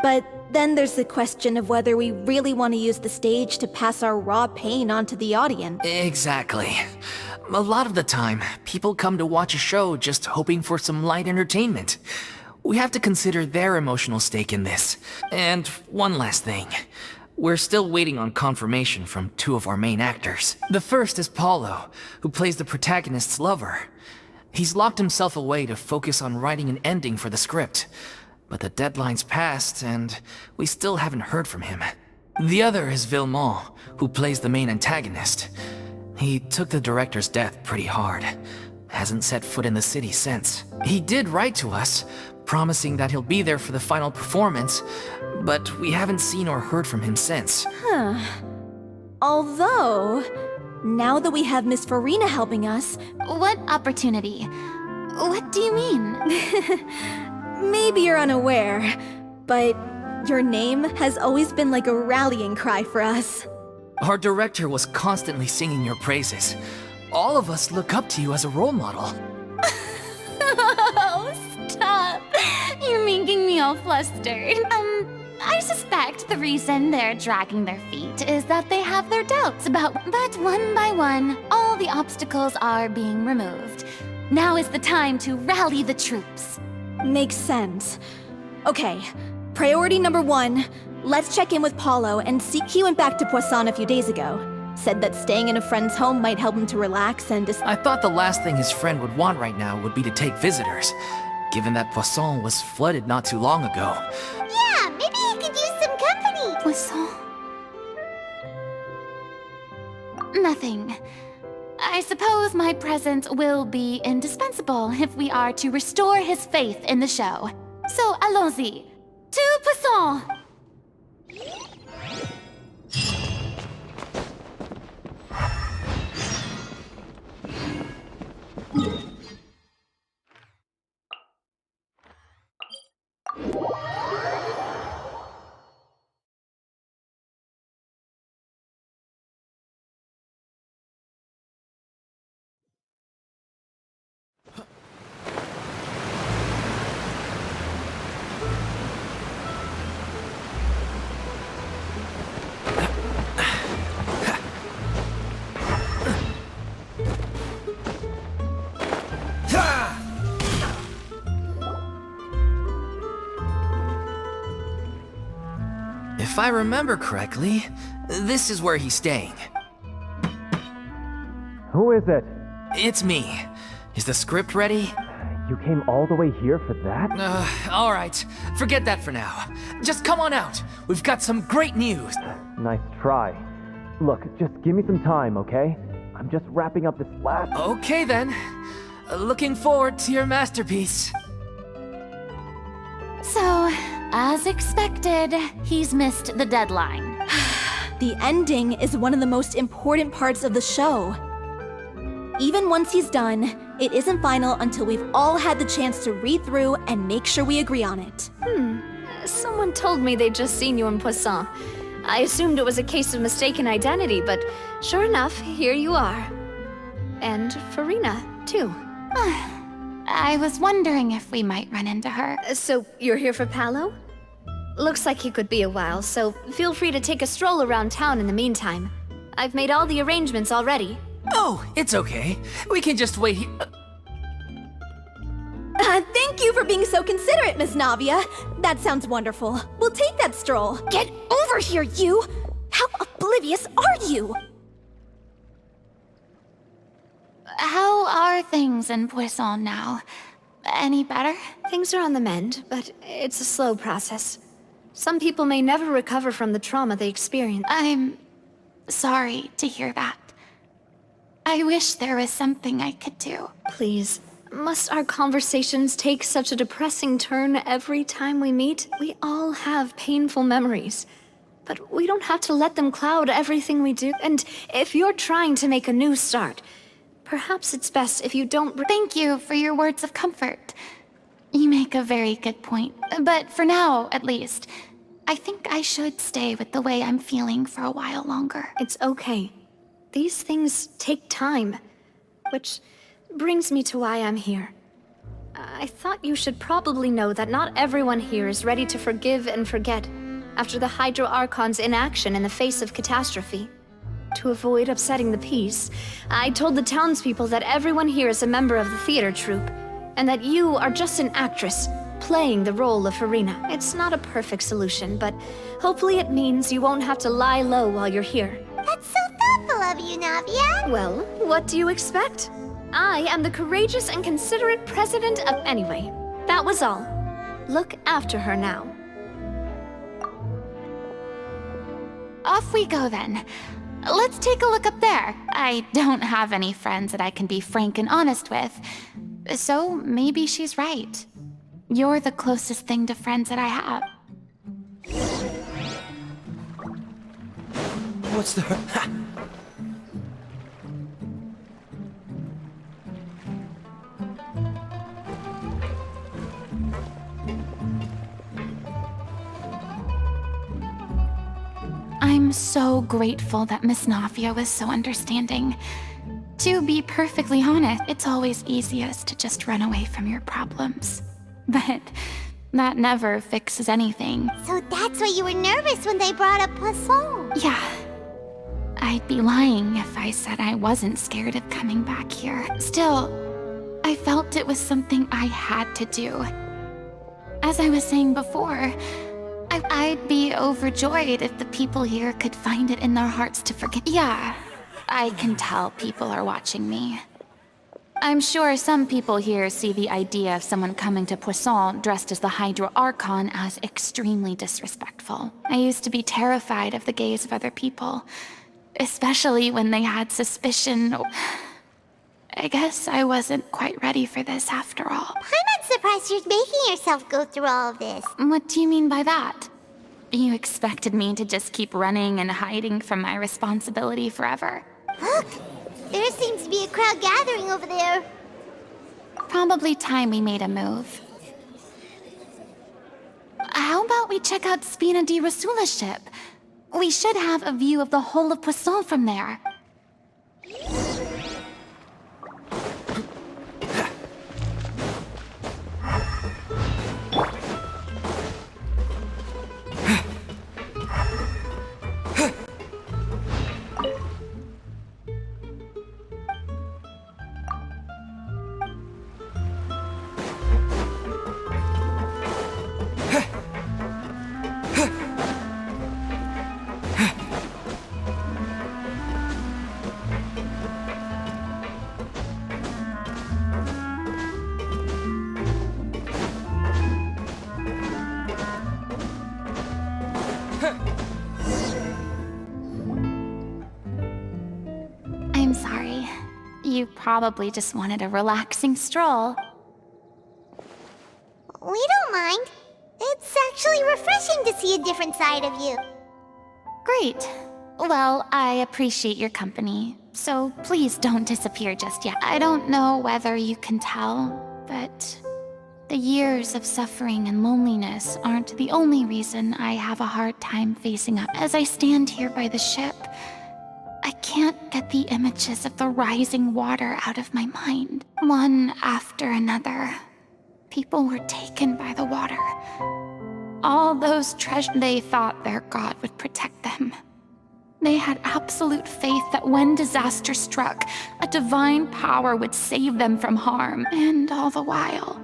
But then there's the question of whether we really want to use the stage to pass our raw pain onto the audience. Exactly. A lot of the time, people come to watch a show just hoping for some light entertainment. We have to consider their emotional stake in this. And one last thing. We're still waiting on confirmation from two of our main actors. The first is Paulo, who plays the protagonist's lover. He's locked himself away to focus on writing an ending for the script. But the deadline's passed, and we still haven't heard from him. The other is Villemont, who plays the main antagonist. He took the director's death pretty hard. Hasn't set foot in the city since. He did write to us, promising that he'll be there for the final performance, but we haven't seen or heard from him since. Although, now that we have Miss Furina helping us... What opportunity? What do you mean? Maybe you're unaware, but your name has always been like a rallying cry for us. Our director was constantly singing your praises. All of us look up to you as a role model. Oh, stop! You're making me all flustered. I suspect the reason they're dragging their feet is that they have their doubts about... But one by one, all the obstacles are being removed. Now is the time to rally the troops. Makes sense. Okay, priority number 1, let's check in with Paulo and see. He went back to Poisson a few days ago. Said that staying in a friend's home might help him to relax and I thought the last thing his friend would want right now would be to take visitors, given that Poisson was flooded not too long ago. Yeah, maybe he could use some company. Poisson? Nothing. I suppose my presence will be indispensable if we are to restore his faith in the show. So, allons-y. To Poisson! If I remember correctly, this is where he's staying. Who is it? It's me. Is the script ready? You came all the way here for that? Alright. Forget that for now. Just come on out. We've got some great news. Nice try. Look, just give me some time, okay? I'm just wrapping up this last... Okay then. Looking forward to your masterpiece. So, as expected, he's missed the deadline. The ending is one of the most important parts of the show. Even once he's done, it isn't final until we've all had the chance to read through and make sure we agree on it. Someone told me they'd just seen you in Poisson. I assumed it was a case of mistaken identity, but sure enough, here you are. And Furina, too. I was wondering if we might run into her. So, you're here for Paolo? Looks like he could be a while, so feel free to take a stroll around town in the meantime. I've made all the arrangements already. Oh, it's okay. We can just wait here. Thank you for being so considerate, Miss Navia. That sounds wonderful. We'll take that stroll. Get over here, you! How oblivious are you? How are things in Poisson now? Any better? Things are on the mend, but it's a slow process. Some people may never recover from the trauma they experienced. I'm sorry to hear that. I wish there was something I could do. Please, must our conversations take such a depressing turn every time we meet? We all have painful memories, but we don't have to let them cloud everything we do. And if you're trying to make a new start, perhaps it's best if you don't... Thank you for your words of comfort. You make a very good point. But for now, at least, I think I should stay with the way I'm feeling for a while longer. It's okay. These things take time, which brings me to why I'm here. I thought you should probably know that not everyone here is ready to forgive and forget after the Hydro Archon's inaction in the face of catastrophe. To avoid upsetting the peace, I told the townspeople that everyone here is a member of the theater troupe, and that you are just an actress playing the role of Furina. It's not a perfect solution, but hopefully it means you won't have to lie low while you're here. That's so thoughtful of you, Navia. Well, what do you expect? I am the courageous and considerate president of... Anyway, that was all. Look after her now. Off we go then. Let's take a look up there. I don't have any friends that I can be frank and honest with, so maybe she's right. You're the closest thing to friends that I have. What's the... Ha! I'm so grateful that Miss Navia was so understanding. To be perfectly honest, it's always easiest to just run away from your problems. But that never fixes anything. So that's why you were nervous when they brought up Poisson. Yeah. I'd be lying if I said I wasn't scared of coming back here. Still, I felt it was something I had to do. As I was saying before, I'd be overjoyed if the people here could find it in their hearts to forget. Yeah, I can tell people are watching me. I'm sure some people here see the idea of someone coming to Poisson dressed as the Hydro Archon as extremely disrespectful. I used to be terrified of the gaze of other people, especially when they had suspicion. I guess I wasn't quite ready for this after all. I'm not surprised you're making yourself go through all of this. What do you mean by that? You expected me to just keep running and hiding from my responsibility forever? Look, there seems to be a crowd gathering over there. Probably time we made a move. How about we check out Spina di Rosula's ship? We should have a view of the whole of Poisson from there. I'm sorry. You probably just wanted a relaxing stroll. We don't mind. It's actually refreshing to see a different side of you. Great. Well, I appreciate your company, so please don't disappear just yet. I don't know whether you can tell, but the years of suffering and loneliness aren't the only reason I have a hard time facing up. As I stand here by the ship, I can't get the images of the rising water out of my mind. One after another, people were taken by the water. All those treasures, they thought their god would protect them. They had absolute faith that when disaster struck, a divine power would save them from harm. And all the while,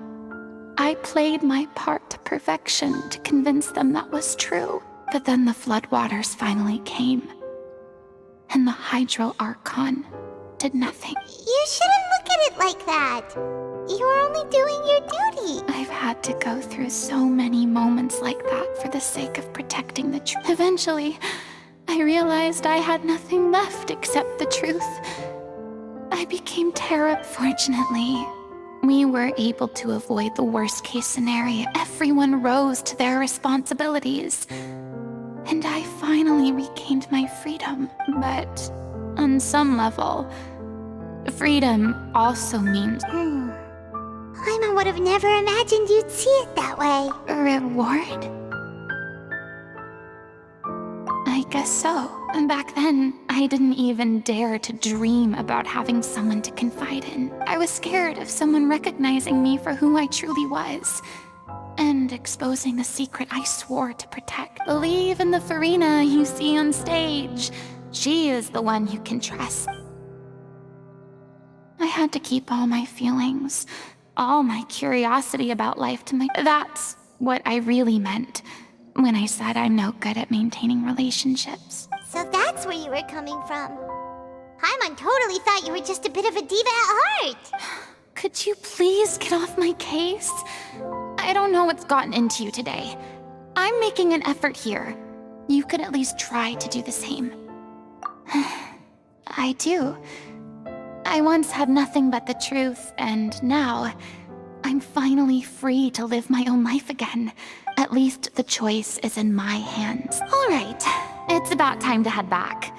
I played my part to perfection to convince them that was true. But then the floodwaters finally came, and the Hydro Archon did nothing. You shouldn't look at it like that. You were only doing your duty. I've had to go through so many moments like that for the sake of protecting the truth. Eventually, I realized I had nothing left except the truth. I became Terra. Fortunately, we were able to avoid the worst-case scenario. Everyone rose to their responsibilities, and I finally regained my freedom. But on some level, freedom also means I would have never imagined you'd see it that way. reward. I guess so. And back then, I didn't even dare to dream about having someone to confide in. I was scared of someone recognizing me for who I truly was. And exposing a secret I swore to protect. Believe in the Furina you see on stage. She is the one you can trust. I had to keep all my feelings, all my curiosity about life to myself. That's what I really meant when I said I'm no good at maintaining relationships. So that's where you were coming from. Paimon totally thought you were just a bit of a diva at heart. Could you please get off my case? I don't know what's gotten into you today. I'm making an effort here. You could at least try to do the same. I do. I once had nothing but the truth, and now I'm finally free to live my own life again. At least the choice is in my hands. All right, it's about time to head back.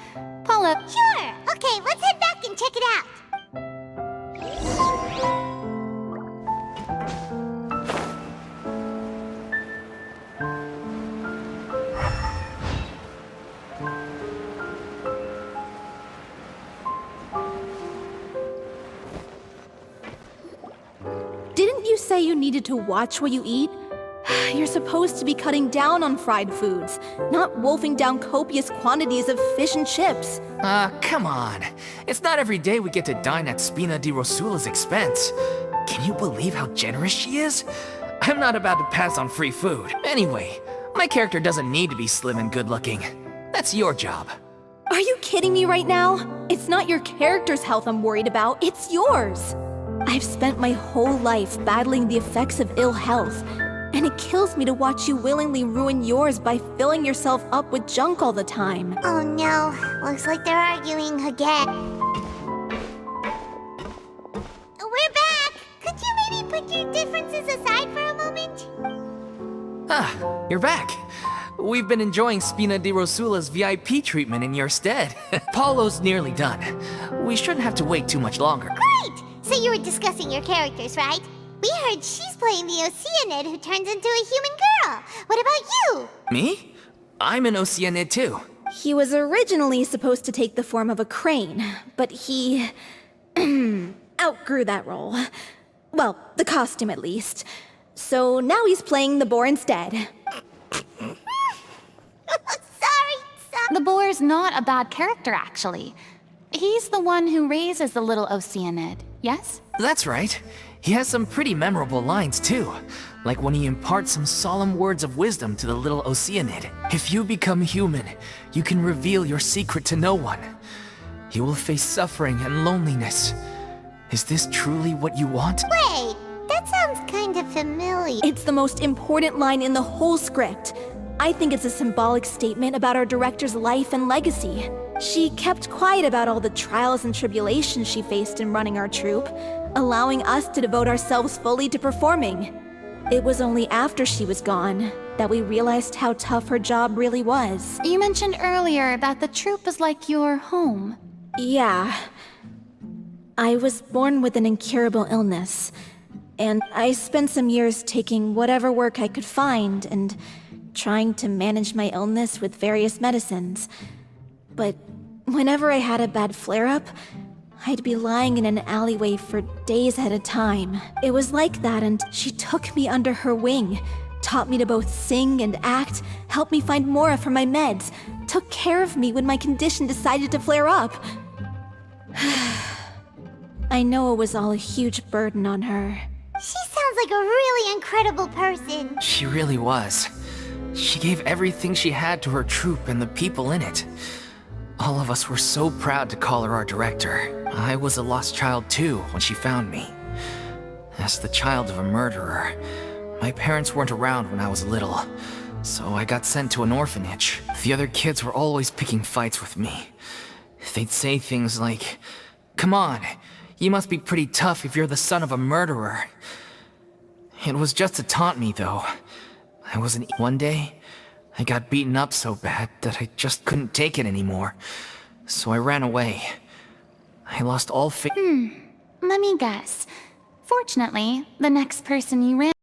Paula. Sure. Okay, let's head back and check it out. Didn't you say you needed to watch what you eat? You're supposed to be cutting down on fried foods, not wolfing down copious quantities of fish and chips. Come on. It's not every day we get to dine at Spina di Rosula's expense. Can you believe how generous she is? I'm not about to pass on free food. Anyway, my character doesn't need to be slim and good-looking. That's your job. Are you kidding me right now? It's not your character's health I'm worried about, it's yours. I've spent my whole life battling the effects of ill health, and it kills me to watch you willingly ruin yours by filling yourself up with junk all the time. Oh no, looks like they're arguing again. We're back! Could you maybe put your differences aside for a moment? Ah, you're back. We've been enjoying Spina di Rosula's VIP treatment in your stead. Paulo's nearly done. We shouldn't have to wait too much longer. Great! So you were discussing your characters, right? We heard she's playing the Oceanid who turns into a human girl. What about you? Me? I'm an Oceanid too. He was originally supposed to take the form of a crane, but he outgrew that role. Well, the costume at least. So now he's playing the boar instead. Sorry. The boar's not a bad character, actually. He's the one who raises the little Oceanid, yes? That's right. He has some pretty memorable lines too. Like when he imparts some solemn words of wisdom to the little Oceanid. If you become human, you can reveal your secret to no one. You will face suffering and loneliness. Is this truly what you want? Wait, that sounds kind of familiar. It's the most important line in the whole script. I think it's a symbolic statement about our director's life and legacy. She kept quiet about all the trials and tribulations she faced in running our troupe, allowing us to devote ourselves fully to performing. It was only after she was gone that we realized how tough her job really was. You mentioned earlier that the troupe is like your home. Yeah. I was born with an incurable illness, and I spent some years taking whatever work I could find and trying to manage my illness with various medicines. But whenever I had a bad flare-up, I'd be lying in an alleyway for days at a time. It was like that, and she took me under her wing, taught me to both sing and act, helped me find Mora for my meds, took care of me when my condition decided to flare up. I know it was all a huge burden on her. She sounds like a really incredible person. She really was. She gave everything she had to her troupe and the people in it. All of us were so proud to call her our director. I was a lost child too when she found me. As the child of a murderer, my parents weren't around when I was little, so I got sent to an orphanage. The other kids were always picking fights with me. They'd say things like, "Come on, you must be pretty tough if you're the son of a murderer." It was just to taunt me though. I wasn't. One day, I got beaten up so bad that I just couldn't take it anymore. So I ran away. I lost all faith. Let me guess. Fortunately, the next person you ran